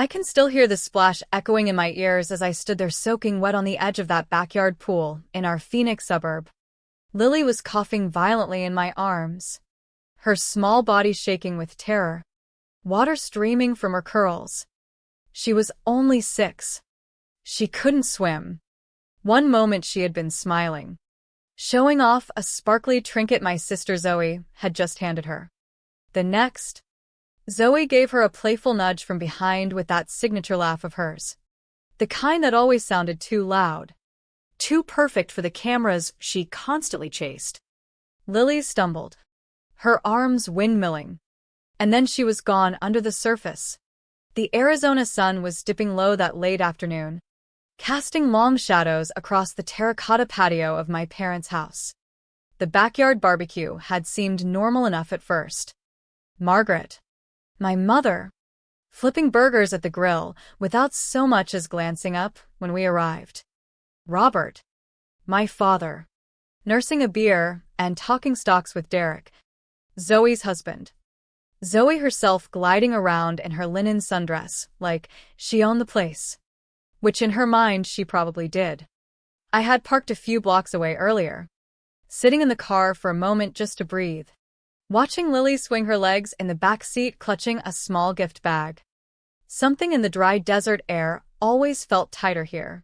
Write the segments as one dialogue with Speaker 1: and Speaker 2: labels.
Speaker 1: I can still hear the splash echoing in my ears as I stood there soaking wet on the edge of that backyard pool in our Phoenix suburb. Lily was coughing violently in my arms, her small body shaking with terror, water streaming from her curls. She was only 6. She couldn't swim. One moment she had been smiling, showing off a sparkly trinket my sister Zoe had just handed her. The next, Zoe gave her a playful nudge from behind with that signature laugh of hers. The kind that always sounded too loud, too perfect for the cameras she constantly chased. Lily stumbled, her arms windmilling, and then she was gone under the surface. The Arizona sun was dipping low that late afternoon, casting long shadows across the terracotta patio of my parents' house. The backyard barbecue had seemed normal enough at first. Margaret, my mother, flipping burgers at the grill without so much as glancing up when we arrived. Robert, my father, nursing a beer and talking stocks with Derek, Zoe's husband. Zoe herself gliding around in her linen sundress like she owned the place, which in her mind she probably did. I had parked a few blocks away earlier, sitting in the car for a moment just to breathe, watching Lily swing her legs in the back seat clutching a small gift bag. Something in the dry desert air always felt tighter here,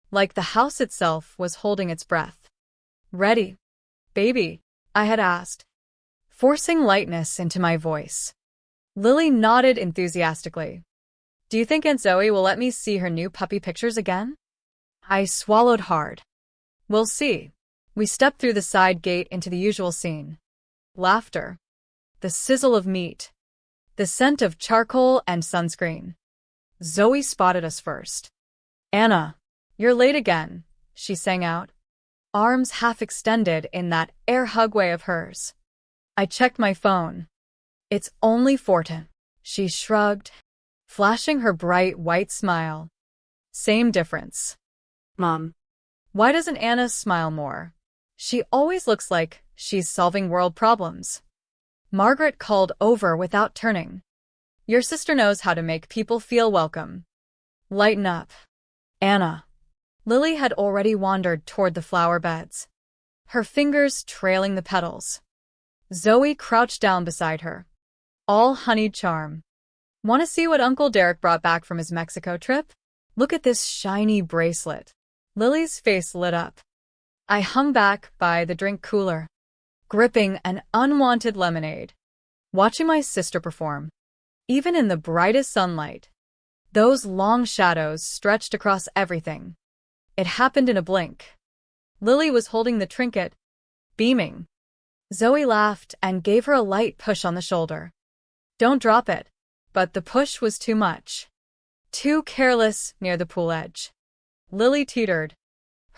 Speaker 1: like the house itself was holding its breath. "Ready, baby?" I had asked, forcing lightness into my voice. Lily nodded enthusiastically. "Do you think Aunt Zoe will let me see her new puppy pictures again?" I swallowed hard. "We'll see." We stepped through the side gate into the usual scene. Laughter, the sizzle of meat, the scent of charcoal and sunscreen. Zoe spotted us first. "Anna, you're late again," she sang out, arms half extended in that air hug way of hers. I checked my phone. "It's only 4:10. She shrugged, flashing her bright white smile. "Same difference." "Mom, why doesn't Anna smile more? She always looks like she's solving world problems." Margaret called over without turning. "Your sister knows how to make people feel welcome. Lighten up, Anna." Lily had already wandered toward the flower beds, her fingers trailing the petals. Zoe crouched down beside her, all honeyed charm. "Want to see what Uncle Derek brought back from his Mexico trip? Look at this shiny bracelet." Lily's face lit up. I hung back by the drink cooler, gripping an unwanted lemonade, watching my sister perform. Even in the brightest sunlight, those long shadows stretched across everything. It happened in a blink. Lily was holding the trinket, beaming. Zoe laughed and gave her a light push on the shoulder. "Don't drop it." But the push was too much. Too careless near the pool edge. Lily teetered.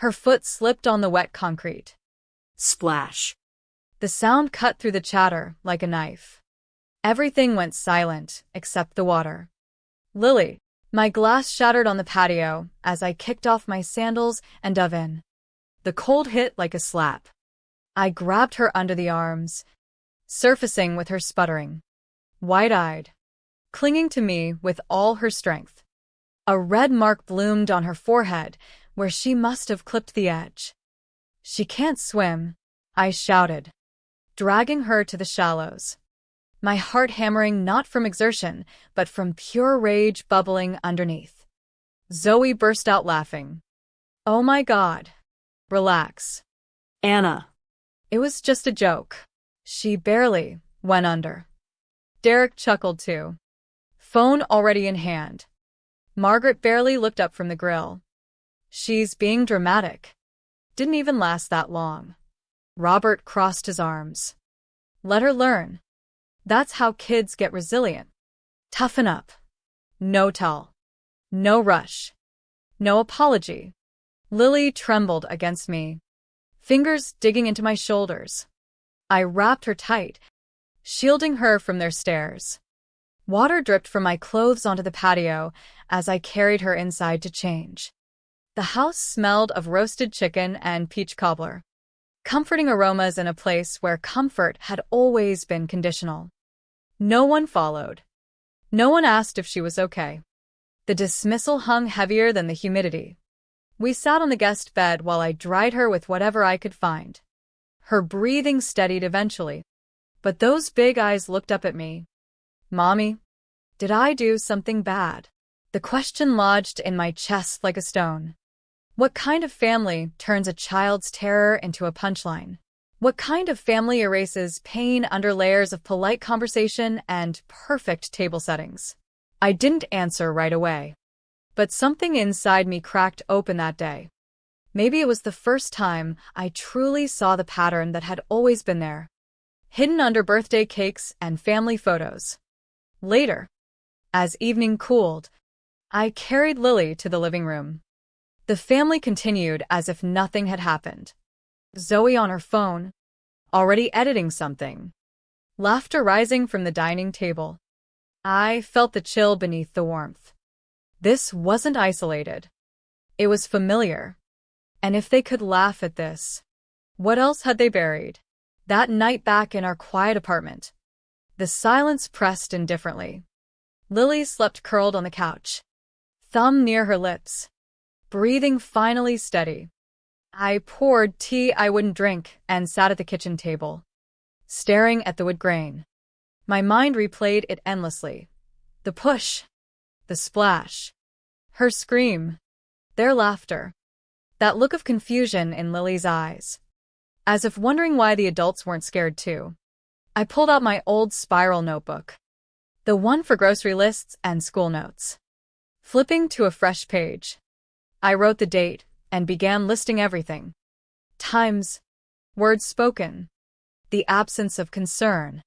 Speaker 1: Her foot slipped on the wet concrete. Splash. The sound cut through the chatter like a knife. Everything went silent except the water. "Lily." My glass shattered on the patio as I kicked off my sandals and dove in. The cold hit like a slap. I grabbed her under the arms, surfacing with her sputtering, wide-eyed, clinging to me with all her strength. A red mark bloomed on her forehead where she must have clipped the edge. "She can't swim," I shouted, dragging her to the shallows, my heart hammering not from exertion, but from pure rage bubbling underneath. Zoe burst out laughing. "Oh my God. Relax, Anna. It was just a joke. She barely went under." Derek chuckled too, phone already in hand. Margaret barely looked up from the grill. "She's being dramatic." Didn't even last that long. Robert crossed his arms. "Let her learn. That's how kids get resilient. Toughen up. No tell. No rush. No apology." Lily trembled against me, fingers digging into my shoulders. I wrapped her tight, shielding her from their stares. Water dripped from my clothes onto the patio as I carried her inside to change. The house smelled of roasted chicken and peach cobbler, comforting aromas in a place where comfort had always been conditional. No one followed. No one asked if she was okay. The dismissal hung heavier than the humidity. We sat on the guest bed while I dried her with whatever I could find. Her breathing steadied eventually, but those big eyes looked up at me. Mommy, did I do something bad? The question lodged in my chest like a stone. What kind of family turns a child's terror into a punchline? What kind of family erases pain under layers of polite conversation and perfect table settings? I didn't answer right away. But something inside me cracked open that day. Maybe it was the first time I truly saw the pattern that had always been there, hidden under birthday cakes and family photos. Later, as evening cooled, I carried Lily to the living room. The family continued as if nothing had happened. Zoe on her phone, already editing something. Laughter rising from the dining table. I felt the chill beneath the warmth. This wasn't isolated. It was familiar. And if they could laugh at this, what else had they buried? That night back in our quiet apartment, the silence pressed indifferently. Lily slept curled on the couch, thumb near her lips, breathing finally steady. I poured tea I wouldn't drink and sat at the kitchen table, staring at the wood grain. My mind replayed it endlessly. The push, the splash, her scream, their laughter, that look of confusion in Lily's eyes, as if wondering why the adults weren't scared too. I pulled out my old spiral notebook, the one for grocery lists and school notes. Flipping to a fresh page, I wrote the date and began listing everything. Times, words spoken, the absence of concern.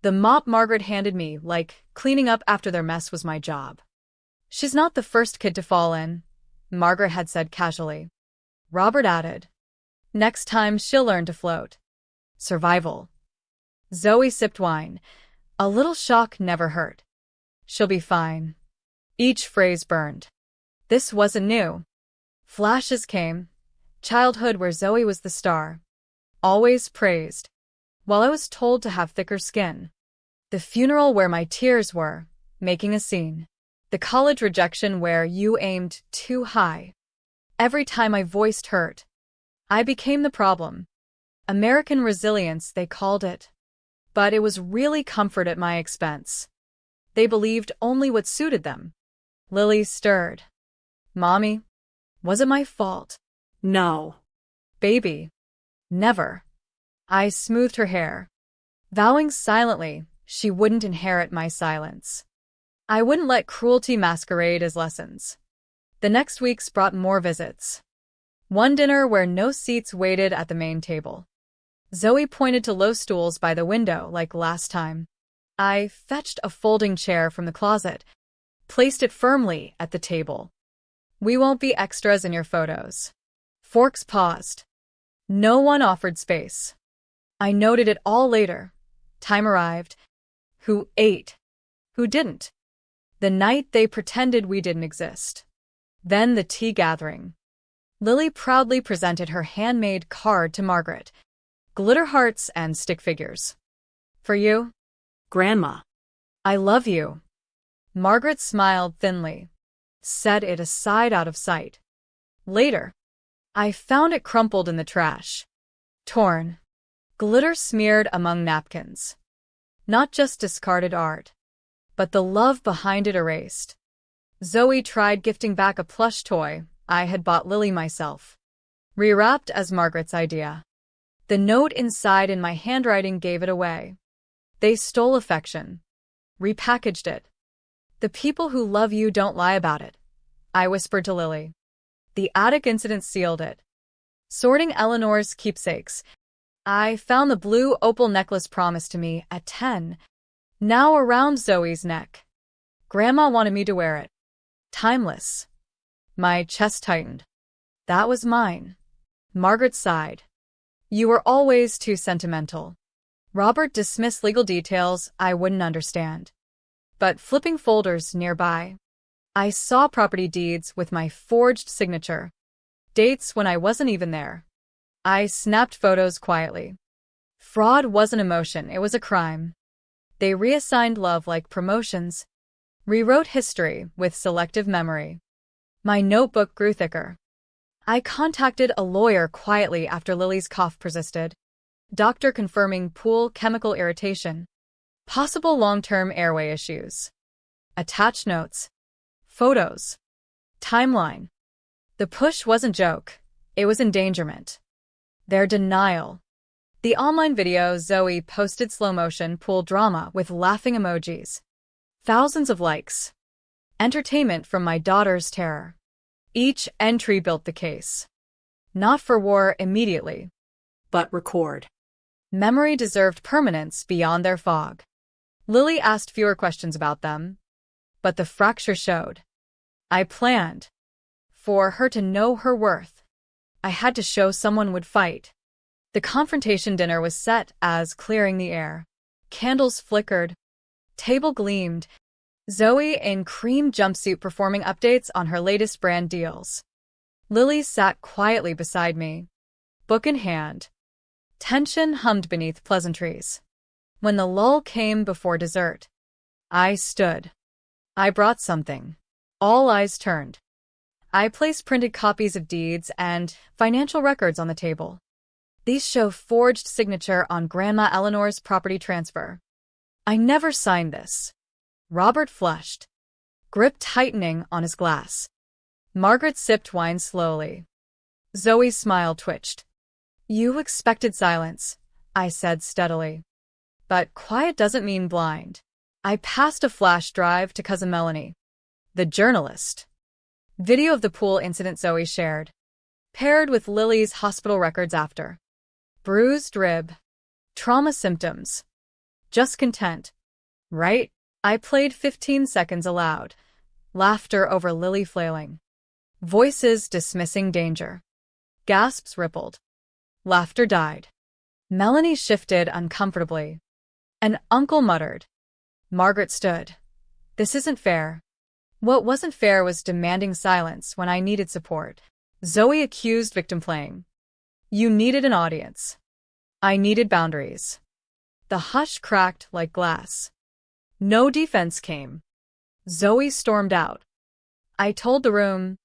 Speaker 1: The mop Margaret handed me, like cleaning up after their mess was my job. She's not the first kid to fall in, Margaret had said casually. Robert added, next time she'll learn to float. Survival. Zoe sipped wine. A little shock never hurt. She'll be fine. Each phrase burned. This wasn't new. Flashes came. Childhood where Zoe was the star, always praised, while I was told to have thicker skin. The funeral where my tears were, making a scene. The college rejection where you aimed too high. Every time I voiced hurt, I became the problem. American resilience, they called it. But it was really comfort at my expense. They believed only what suited them. Lily stirred. Mommy, was it my fault?
Speaker 2: No.
Speaker 1: Baby, never. I smoothed her hair, vowing silently she wouldn't inherit my silence. I wouldn't let cruelty masquerade as lessons. The next weeks brought more visits. One dinner where no seats waited at the main table. Zoe pointed to low stools by the window like last time. I fetched a folding chair from the closet, placed it firmly at the table. We won't be extras in your photos. Forks paused. No one offered space. I noted it all later. Time arrived. Who ate? Who didn't? The night they pretended we didn't exist. Then the tea gathering. Lily proudly presented her handmade card to Margaret. Glitter hearts and stick figures. For you,
Speaker 2: Grandma.
Speaker 1: I love you. Margaret smiled thinly, set it aside out of sight. Later, I found it crumpled in the trash. Torn. Glitter smeared among napkins. Not just discarded art, but the love behind it erased. Zoe tried gifting back a plush toy I had bought Lily myself, rewrapped as Margaret's idea. The note inside in my handwriting gave it away. They stole affection, repackaged it. The people who love you don't lie about it, I whispered to Lily. The attic incident sealed it. Sorting Eleanor's keepsakes, I found the blue opal necklace promised to me at 10, now around Zoe's neck. Grandma wanted me to wear it. Timeless. My chest tightened. That was mine. Margaret sighed. You were always too sentimental. Robert dismissed legal details I wouldn't understand. But flipping folders nearby, I saw property deeds with my forged signature. Dates when I wasn't even there. I snapped photos quietly. Fraud wasn't emotion, it was a crime. They reassigned love like promotions. Rewrote history with selective memory. My notebook grew thicker. I contacted a lawyer quietly after Lily's cough persisted. Doctor confirming pool chemical irritation. Possible long-term airway issues. Attached notes. Photos. Timeline. The push wasn't joke. It was endangerment. Their denial. The online video Zoe posted slow-motion pool drama with laughing emojis. Thousands of likes. Entertainment from my daughter's terror. Each entry built the case. Not for war immediately.
Speaker 2: But record.
Speaker 1: Memory deserved permanence beyond their fog. Lily asked fewer questions about them. But the fracture showed. I planned. For her to know her worth. I had to show someone would fight. The confrontation dinner was set as clearing the air. Candles flickered. Table gleamed. Zoe in cream jumpsuit performing updates on her latest brand deals. Lily sat quietly beside me. Book in hand. Tension hummed beneath pleasantries. When the lull came before dessert, I stood. I brought something. All eyes turned. I placed printed copies of deeds and financial records on the table. These show forged signature on Grandma Eleanor's property transfer. I never signed this. Robert flushed, grip tightening on his glass. Margaret sipped wine slowly. Zoe's smile twitched. You expected silence, I said steadily. But quiet doesn't mean blind. I passed a flash drive to Cousin Melanie, the journalist. Video of the pool incident Zoe shared, paired with Lily's hospital records after. Bruised rib. Trauma symptoms. Just content. Right? I played 15 seconds aloud. Laughter over Lily flailing. Voices dismissing danger. Gasps rippled. Laughter died. Melanie shifted uncomfortably. An uncle muttered. Margaret stood. This isn't fair. What wasn't fair was demanding silence when I needed support. Zoe accused victim playing. You needed an audience. I needed boundaries. The hush cracked like glass. No defense came. Zoe stormed out. I told the room,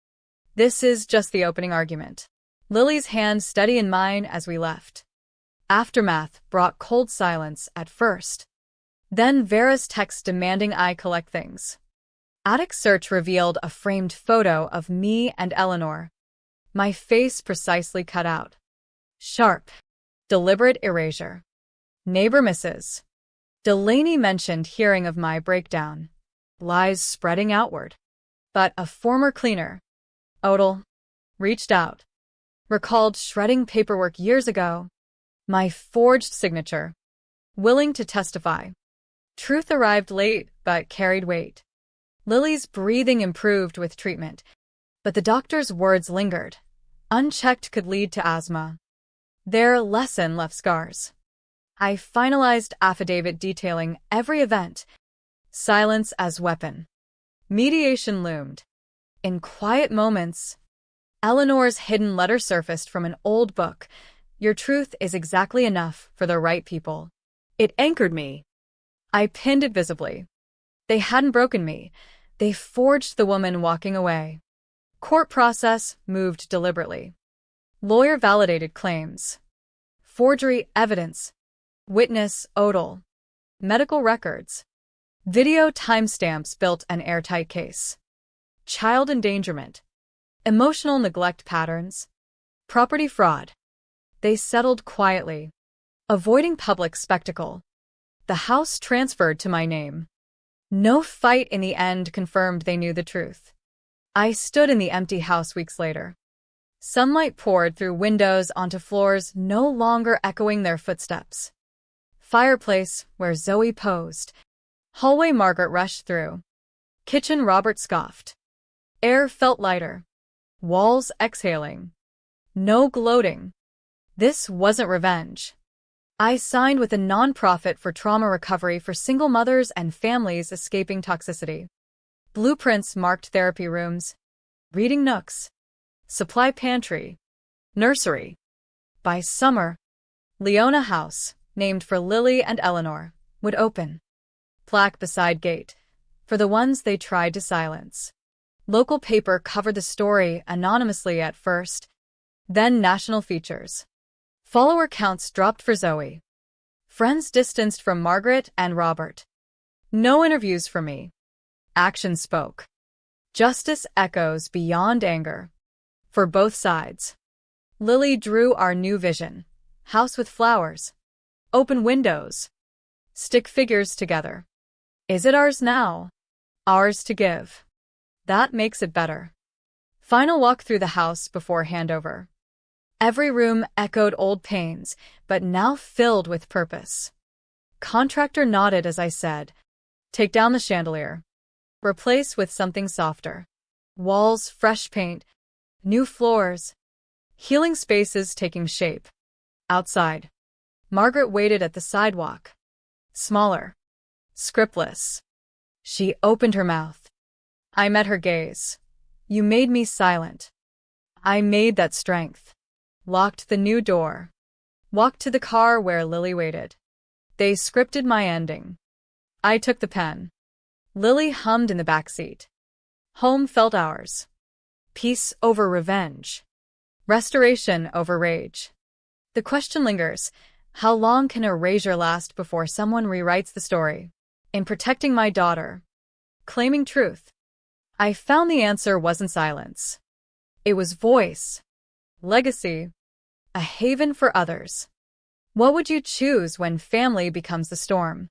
Speaker 1: this is just the opening argument. Lily's hand steady in mine as we left. Aftermath brought cold silence at first. Then Vera's text demanding I collect things. Attic search revealed a framed photo of me and Eleanor. My face precisely cut out. Sharp. Deliberate erasure. Neighbor misses. Delaney mentioned hearing of my breakdown. Lies spreading outward. But a former cleaner, Odell, reached out. Recalled shredding paperwork years ago. My forged signature. Willing to testify. Truth arrived late, but carried weight. Lily's breathing improved with treatment, but the doctor's words lingered. Unchecked could lead to asthma. Their lesson left scars. I finalized affidavit detailing every event. Silence as weapon. Mediation loomed. In quiet moments, Eleanor's hidden letter surfaced from an old book. Your truth is exactly enough for the right people. It anchored me. I pinned it visibly. They hadn't broken me. They forged the woman walking away. Court process moved deliberately. Lawyer validated claims. Forgery evidence. Witness Odell. Medical records. Video timestamps built an airtight case. Child endangerment. Emotional neglect patterns. Property fraud. They settled quietly. Avoiding public spectacle. The house transferred to my name. No fight in the end confirmed they knew the truth. I stood in the empty house weeks later. Sunlight poured through windows onto floors no longer echoing their footsteps. Fireplace where Zoe posed. Hallway Margaret rushed through. Kitchen Robert scoffed. Air felt lighter. Walls exhaling. No gloating. This wasn't revenge. I signed with a nonprofit for trauma recovery for single mothers and families escaping toxicity. Blueprints marked therapy rooms, reading nooks, supply pantry, nursery. By summer, Leona House, named for Lily and Eleanor, would open. Plaque beside gate. for the ones they tried to silence. Local paper covered the story anonymously at first, then national features. Follower counts dropped for Zoe. Friends distanced from Margaret and Robert. No interviews for me. Action spoke. Justice echoes beyond anger. For both sides. Lily drew our new vision. House with flowers. Open windows. Stick figures together. Is it ours now? Ours to give. That makes it better. Final walk through the house before handover. Every room echoed old pains, but now filled with purpose. Contractor nodded as I said, "Take down the chandelier. Replace with something softer. Walls, fresh paint, new floors. Healing spaces taking shape. Outside. Margaret waited at the sidewalk. Smaller. Scriptless. She opened her mouth. I met her gaze. You made me silent. I made that strength. Locked the new door. Walked to the car where Lily waited. They scripted my ending. I took the pen. Lily hummed in the backseat. Home felt ours. Peace over revenge. Restoration over rage. The question lingers, how long can erasure last before someone rewrites the story? In protecting my daughter, claiming truth, I found the answer wasn't silence. It was voice, legacy, a haven for others. What would you choose when family becomes the storm?